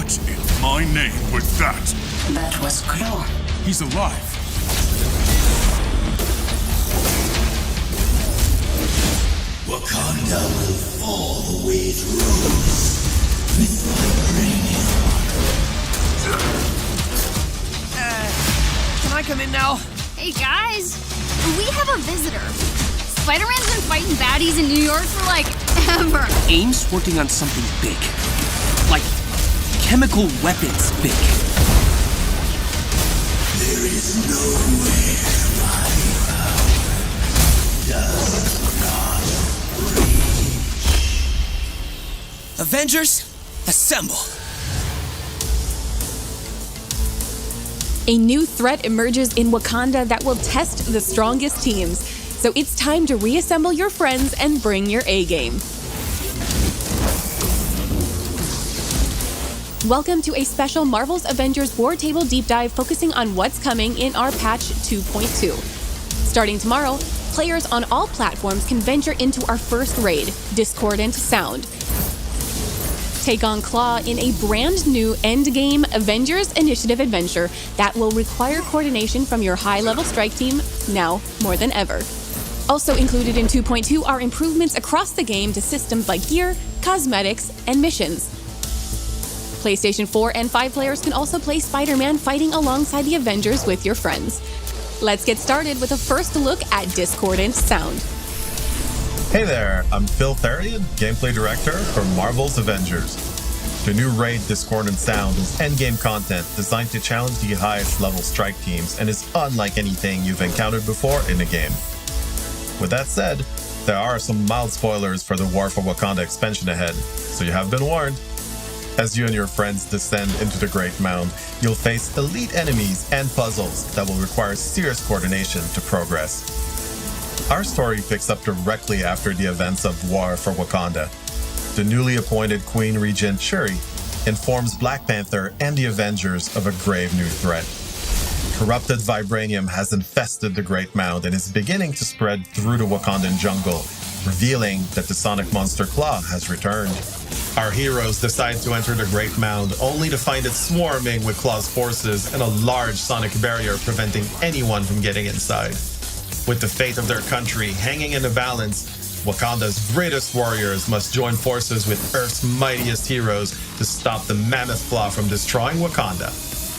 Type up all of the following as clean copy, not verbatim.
What in my name was that? That was Claw. He's alive. Wakanda will fall the way it rose with vibranium. Can I come in now? Hey guys, we have a visitor. Spider-Man's been fighting baddies in New York for like ever. AIM's working on something big. Like chemical weapons big. There is nowhere my power does not reach. Avengers, assemble. A new threat emerges in Wakanda that will test the strongest teams. So it's time to reassemble your friends and bring your A-game. Welcome to a special Marvel's Avengers War Table Deep Dive focusing on what's coming in our patch 2.2. Starting tomorrow, players on all platforms can venture into our first raid, Discordant Sound. Take on Claw in a brand new endgame Avengers Initiative adventure that will require coordination from your high-level strike team now more than ever. Also included in 2.2 are improvements across the game to systems like gear, cosmetics, and missions. PlayStation 4 and 5 players can also play Spider-Man fighting alongside the Avengers with your friends. Let's get started with a first look at Discordant Sound. Hey there, I'm Phil Therian, Gameplay Director for Marvel's Avengers. The new raid Discordant Sound is endgame content designed to challenge the highest level strike teams and is unlike anything you've encountered before in the game. With that said, there are some mild spoilers for the War for Wakanda expansion ahead, so you have been warned. As you and your friends descend into the Great Mound, you'll face elite enemies and puzzles that will require serious coordination to progress. Our story picks up directly after the events of War for Wakanda. The newly appointed Queen Regent Shuri informs Black Panther and the Avengers of a grave new threat. Corrupted vibranium has infested the Great Mound and is beginning to spread through the Wakandan jungle, revealing that the sonic monster Claw has returned. Our heroes decide to enter the Great Mound only to find it swarming with Claw's forces and a large sonic barrier preventing anyone from getting inside. With the fate of their country hanging in the balance, Wakanda's greatest warriors must join forces with Earth's mightiest heroes to stop the Mammoth Claw from destroying Wakanda.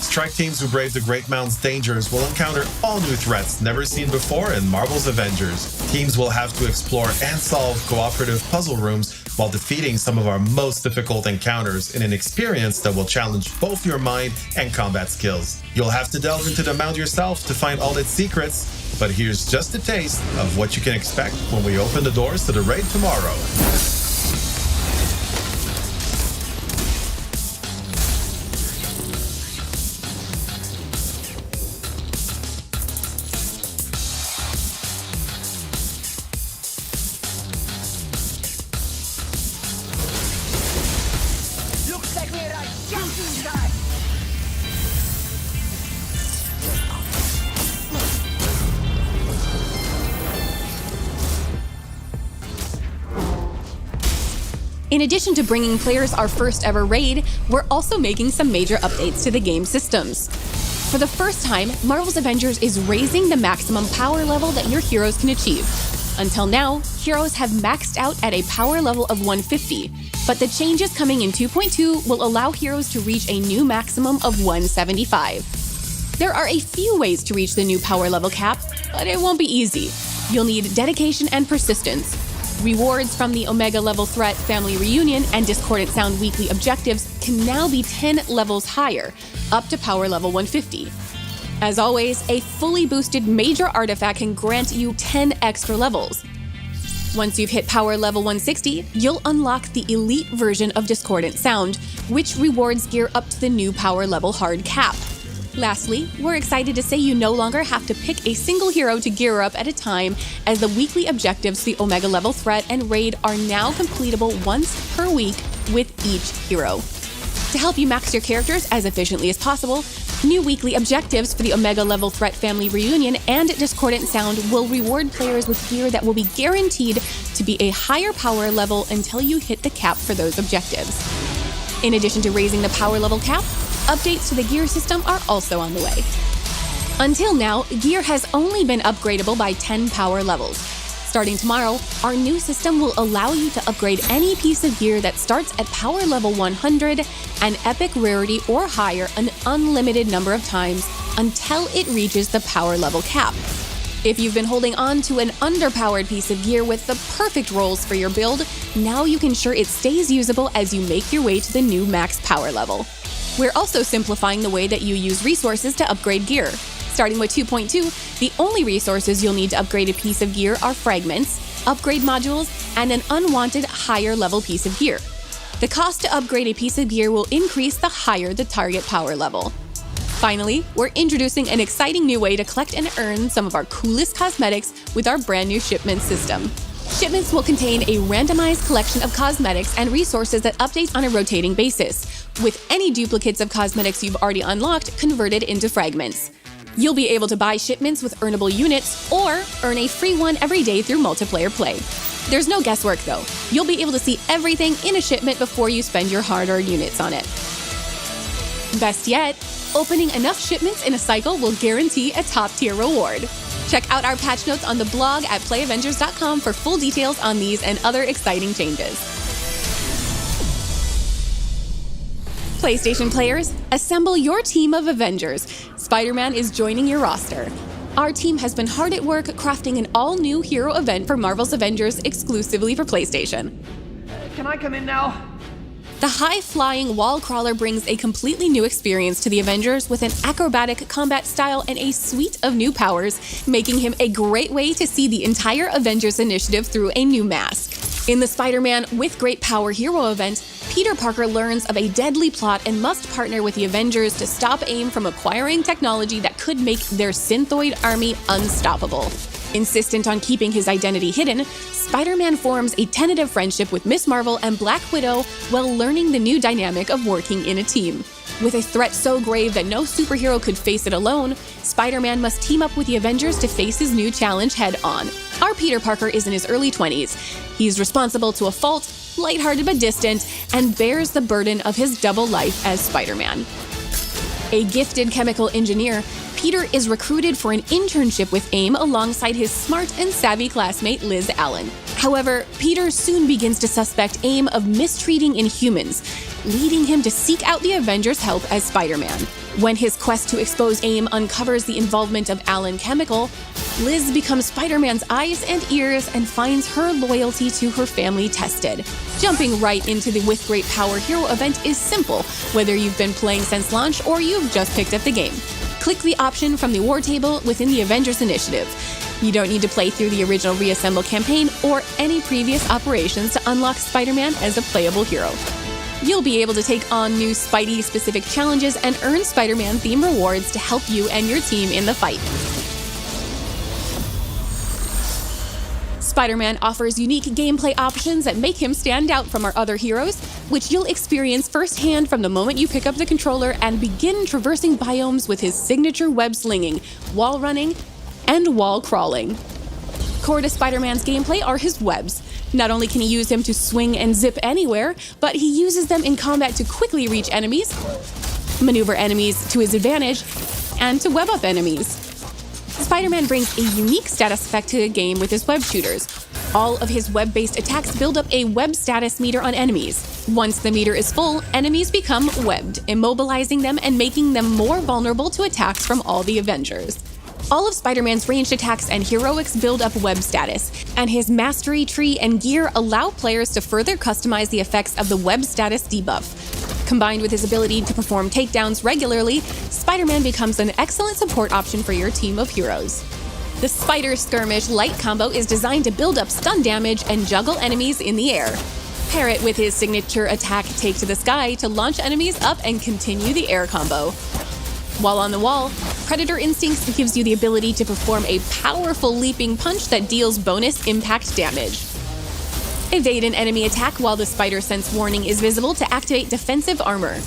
Strike teams who brave the Great Mound's dangers will encounter all new threats never seen before in Marvel's Avengers. Teams will have to explore and solve cooperative puzzle rooms while defeating some of our most difficult encounters in an experience that will challenge both your mind and combat skills. You'll have to delve into the mound yourself to find all its secrets, but here's just a taste of what you can expect when we open the doors to the raid tomorrow. In addition to bringing players our first ever raid, we're also making some major updates to the game systems. For the first time, Marvel's Avengers is raising the maximum power level that your heroes can achieve. Until now, heroes have maxed out at a power level of 150, but the changes coming in 2.2 will allow heroes to reach a new maximum of 175. There are a few ways to reach the new power level cap, but it won't be easy. You'll need dedication and persistence. Rewards from the Omega level threat family reunion and Discordant Sound weekly objectives can now be 10 levels higher, up to power level 150. As always, a fully boosted major artifact can grant you 10 extra levels. Once you've hit power level 160, you'll unlock the elite version of Discordant Sound, which rewards gear up to the new power level hard cap. Lastly, we're excited to say you no longer have to pick a single hero to gear up at a time, as the weekly objectives, the Omega level threat and raid, are now completable once per week with each hero. To help you max your characters as efficiently as possible, new weekly objectives for the Omega level threat family reunion and Discordant Sound will reward players with gear that will be guaranteed to be a higher power level until you hit the cap for those objectives. In addition to raising the power level cap, updates to the gear system are also on the way. Until now, gear has only been upgradable by 10 power levels. Starting tomorrow, our new system will allow you to upgrade any piece of gear that starts at power level 100 and epic rarity or higher an unlimited number of times until it reaches the power level cap. If you've been holding on to an underpowered piece of gear with the perfect rolls for your build, now you can ensure it stays usable as you make your way to the new max power level. We're also simplifying the way that you use resources to upgrade gear. Starting with 2.2, the only resources you'll need to upgrade a piece of gear are fragments, upgrade modules, and an unwanted higher level piece of gear. The cost to upgrade a piece of gear will increase the higher the target power level. Finally, we're introducing an exciting new way to collect and earn some of our coolest cosmetics with our brand new shipment system. Shipments will contain a randomized collection of cosmetics and resources that update on a rotating basis, with any duplicates of cosmetics you've already unlocked converted into fragments. You'll be able to buy shipments with earnable units or earn a free one every day through multiplayer play. There's no guesswork though. You'll be able to see everything in a shipment before you spend your hard-earned units on it. Best yet, opening enough shipments in a cycle will guarantee a top-tier reward. Check out our patch notes on the blog at playavengers.com for full details on these and other exciting changes. PlayStation players, assemble your team of Avengers. Spider-Man is joining your roster. Our team has been hard at work crafting an all-new hero event for Marvel's Avengers exclusively for PlayStation. Can I come in now? The high-flying wall crawler brings a completely new experience to the Avengers with an acrobatic combat style and a suite of new powers, making him a great way to see the entire Avengers initiative through a new mask. In the Spider-Man with Great Power Hero event, Peter Parker learns of a deadly plot and must partner with the Avengers to stop AIM from acquiring technology that could make their synthoid army unstoppable. Insistent on keeping his identity hidden, Spider-Man forms a tentative friendship with Miss Marvel and Black Widow while learning the new dynamic of working in a team. With a threat so grave that no superhero could face it alone, Spider-Man must team up with the Avengers to face his new challenge head-on. Our Peter Parker is in his early 20s. He's responsible to a fault, lighthearted but distant, and bears the burden of his double life as Spider-Man. A gifted chemical engineer, Peter is recruited for an internship with AIM alongside his smart and savvy classmate Liz Allen. However, Peter soon begins to suspect AIM of mistreating Inhumans, leading him to seek out the Avengers' help as Spider-Man. When his quest to expose AIM uncovers the involvement of Allen Chemical, Liz becomes Spider-Man's eyes and ears and finds her loyalty to her family tested. Jumping right into the With Great Power Hero event is simple, whether you've been playing since launch or you've just picked up the game. Click the option from the war table within the Avengers Initiative. You don't need to play through the original Reassemble campaign or any previous operations to unlock Spider-Man as a playable hero. You'll be able to take on new Spidey-specific challenges and earn Spider-Man-themed rewards to help you and your team in the fight. Spider-Man offers unique gameplay options that make him stand out from our other heroes, which you'll experience firsthand from the moment you pick up the controller and begin traversing biomes with his signature web slinging, wall running, and wall crawling. Core to Spider-Man's gameplay are his webs. Not only can he use them to swing and zip anywhere, but he uses them in combat to quickly reach enemies, maneuver enemies to his advantage, and to web up enemies. Spider-Man brings a unique status effect to the game with his web shooters. All of his web-based attacks build up a web status meter on enemies. Once the meter is full, enemies become webbed, immobilizing them and making them more vulnerable to attacks from all the Avengers. All of Spider-Man's ranged attacks and heroics build up web status, and his mastery tree and gear allow players to further customize the effects of the web status debuff. Combined with his ability to perform takedowns regularly, Spider-Man becomes an excellent support option for your team of heroes. The Spider Skirmish light combo is designed to build up stun damage and juggle enemies in the air. Pair it with his signature attack Take to the Sky to launch enemies up and continue the air combo. While on the wall, Predator Instincts gives you the ability to perform a powerful leaping punch that deals bonus impact damage. Evade an enemy attack while the Spider Sense warning is visible to activate defensive armor.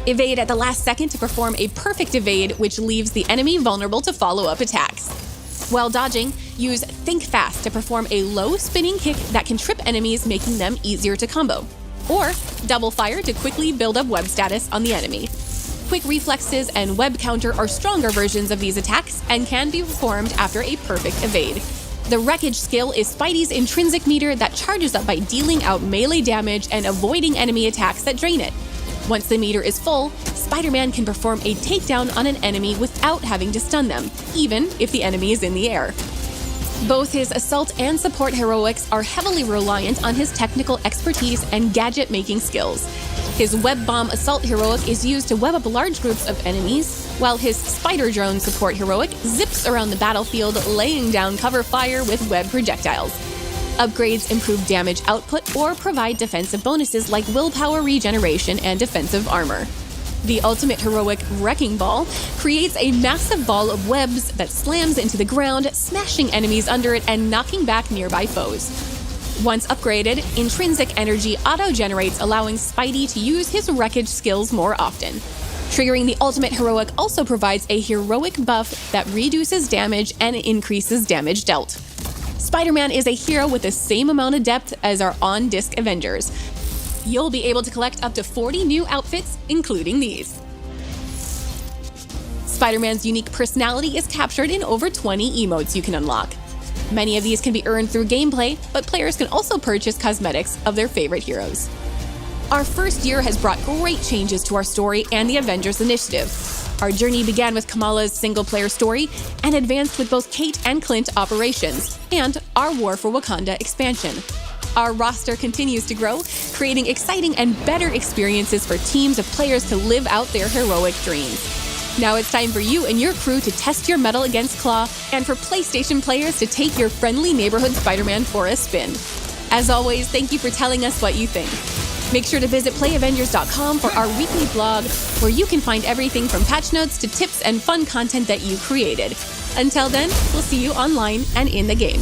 Evade at the last second to perform a perfect evade, which leaves the enemy vulnerable to follow-up attacks. While dodging, use Think Fast to perform a low spinning kick that can trip enemies, making them easier to combo. or double fire to quickly build up web status on the enemy. Quick reflexes and web counter are stronger versions of these attacks and can be performed after a perfect evade. The wreckage skill is Spidey's intrinsic meter that charges up by dealing out melee damage and avoiding enemy attacks that drain it. Once the meter is full, Spider-Man can perform a takedown on an enemy without having to stun them, even if the enemy is in the air. Both his assault and support heroics are heavily reliant on his technical expertise and gadget-making skills. His web bomb assault heroic is used to web up large groups of enemies, while his spider drone support heroic zips around the battlefield, laying down cover fire with web projectiles. Upgrades improve damage output or provide defensive bonuses like willpower regeneration and defensive armor. The ultimate heroic Wrecking Ball creates a massive ball of webs that slams into the ground, smashing enemies under it and knocking back nearby foes. Once upgraded, Intrinsic Energy auto-generates, allowing Spidey to use his wreckage skills more often. Triggering the ultimate heroic also provides a heroic buff that reduces damage and increases damage dealt. Spider-Man is a hero with the same amount of depth as our on-disc Avengers. You'll be able to collect up to 40 new outfits, including these. Spider-Man's unique personality is captured in over 20 emotes you can unlock. Many of these can be earned through gameplay, but players can also purchase cosmetics of their favorite heroes. Our first year has brought great changes to our story and the Avengers initiative. Our journey began with Kamala's single-player story and advanced with both Kate and Clint operations, and our War for Wakanda expansion. Our roster continues to grow, creating exciting and better experiences for teams of players to live out their heroic dreams. Now it's time for you and your crew to test your mettle against Claw, and for PlayStation players to take your friendly neighborhood Spider-Man for a spin. As always, thank you for telling us what you think. Make sure to visit playavengers.com for our weekly blog, where you can find everything from patch notes to tips and fun content that you created. Until then, we'll see you online and in the game.